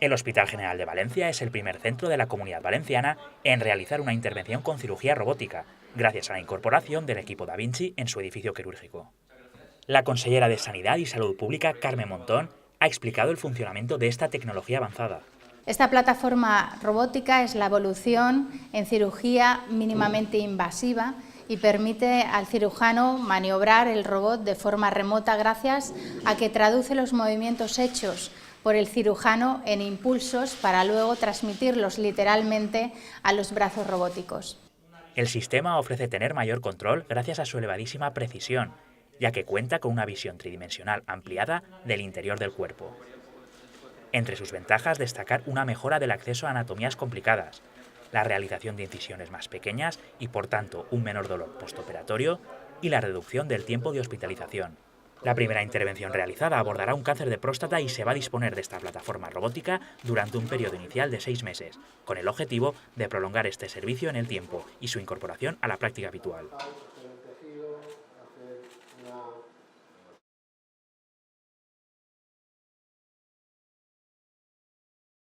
El Hospital General de Valencia es el primer centro de la Comunidad Valenciana en realizar una intervención con cirugía robótica, gracias a la incorporación del equipo Da Vinci en su edificio quirúrgico. La consellera de Sanidad y Salud Pública, Carmen Montón, ha explicado el funcionamiento de esta tecnología avanzada. Esta plataforma robótica es la evolución en cirugía mínimamente invasiva y permite al cirujano maniobrar el robot de forma remota gracias a que traduce los movimientos hechos por el cirujano en impulsos para luego transmitirlos literalmente a los brazos robóticos. El sistema ofrece tener mayor control gracias a su elevadísima precisión, ya que cuenta con una visión tridimensional ampliada del interior del cuerpo. Entre sus ventajas destacar una mejora del acceso a anatomías complicadas, la realización de incisiones más pequeñas y por tanto un menor dolor postoperatorio y la reducción del tiempo de hospitalización. La primera intervención realizada abordará un cáncer de próstata y se va a disponer de esta plataforma robótica durante un periodo inicial de 6 meses, con el objetivo de prolongar este servicio en el tiempo y su incorporación a la práctica habitual.